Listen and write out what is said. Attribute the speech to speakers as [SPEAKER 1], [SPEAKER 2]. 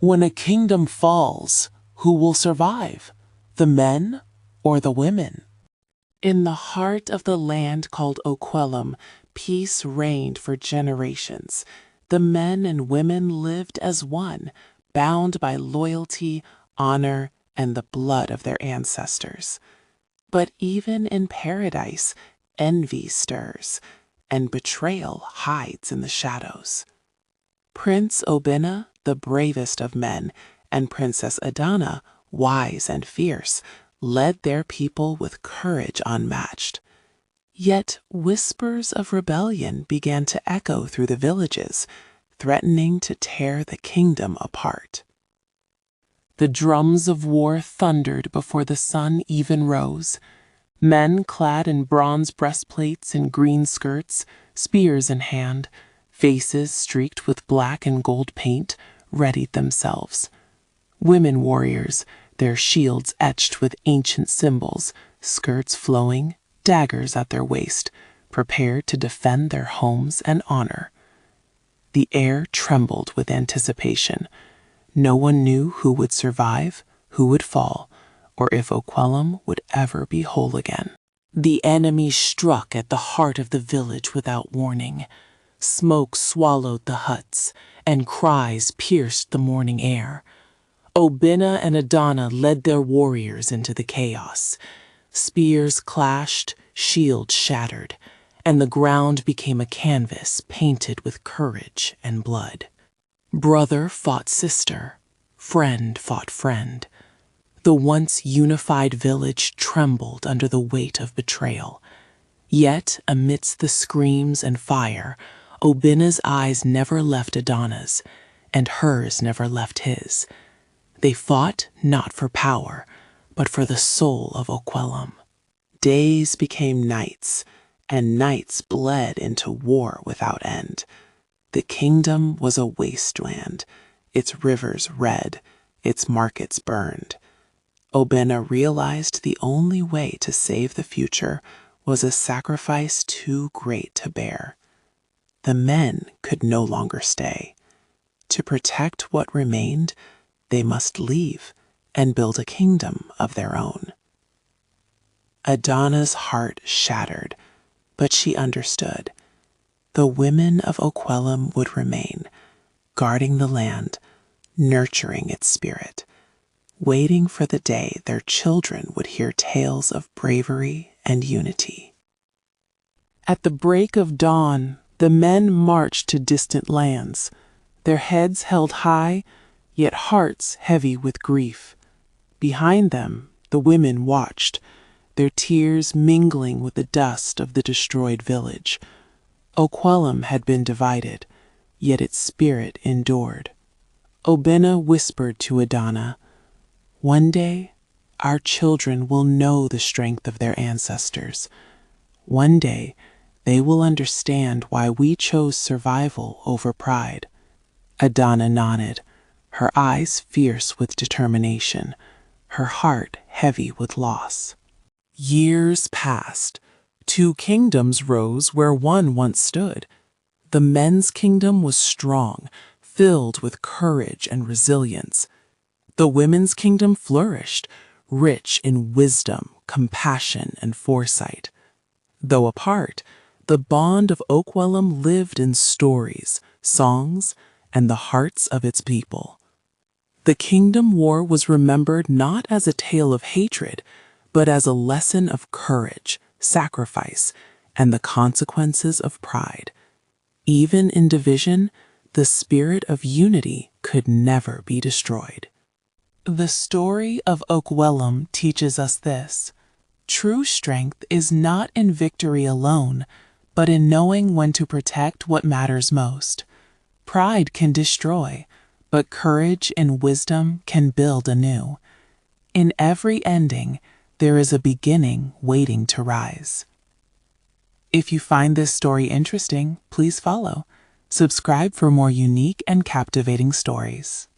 [SPEAKER 1] When a kingdom falls, who will survive? The men or the women? In the heart of the land called Okwelum, peace reigned for generations. The men and women lived as one, bound by loyalty, honor, and the blood of their ancestors. But even in paradise, envy stirs, and betrayal hides in the shadows. Prince Obinna, the bravest of men, and Princess Adana, wise and fierce, led their people with courage unmatched. Yet whispers of rebellion began to echo through the villages, threatening to tear the kingdom apart. The drums of war thundered before the sun even rose. Men clad in bronze breastplates and green skirts, spears in hand, faces streaked with black and gold paint, readied themselves. Women warriors, their shields etched with ancient symbols, skirts flowing, daggers at their waist, prepared to defend their homes and honor. The air trembled with anticipation. No one knew who would survive, who would fall, or if Okwelum would ever be whole again. The enemy struck at the heart of the village without warning. Smoke swallowed the huts, and cries pierced the morning air. Obinna and Adana led their warriors into the chaos. Spears clashed, shields shattered, and the ground became a canvas painted with courage and blood. Brother fought sister, friend fought friend. The once unified village trembled under the weight of betrayal. Yet, amidst the screams and fire, Obinna's eyes never left Adana's, and hers never left his. They fought not for power, but for the soul of Okwelum. Days became nights, and nights bled into war without end. The kingdom was a wasteland, its rivers red, its markets burned. Obinna realized the only way to save the future was a sacrifice too great to bear. The men could no longer stay. To protect what remained, they must leave and build a kingdom of their own. Adana's heart shattered, but she understood. The women of Okwelum would remain, guarding the land, nurturing its spirit, waiting for the day their children would hear tales of bravery and unity. At the break of dawn, the men marched to distant lands, their heads held high, yet hearts heavy with grief. Behind them, the women watched, their tears mingling with the dust of the destroyed village. Okwelum had been divided, yet its spirit endured. Obinna whispered to Adana, "One day, our children will know the strength of their ancestors. One day, they will understand why we chose survival over pride." Adana nodded, her eyes fierce with determination, her heart heavy with loss. Years passed. 2 kingdoms rose where one once stood. The men's kingdom was strong, filled with courage and resilience. The women's kingdom flourished, rich in wisdom, compassion, and foresight. Though apart, the bond of Okwelum lived in stories, songs, and the hearts of its people. The Kingdom War was remembered not as a tale of hatred, but as a lesson of courage, sacrifice, and the consequences of pride. Even in division, the spirit of unity could never be destroyed. The story of Okwelum teaches us this: true strength is not in victory alone, but in knowing when to protect what matters most. Pride can destroy, but courage and wisdom can build anew. In every ending, there is a beginning waiting to rise. If you find this story interesting, please follow. Subscribe for more unique and captivating stories.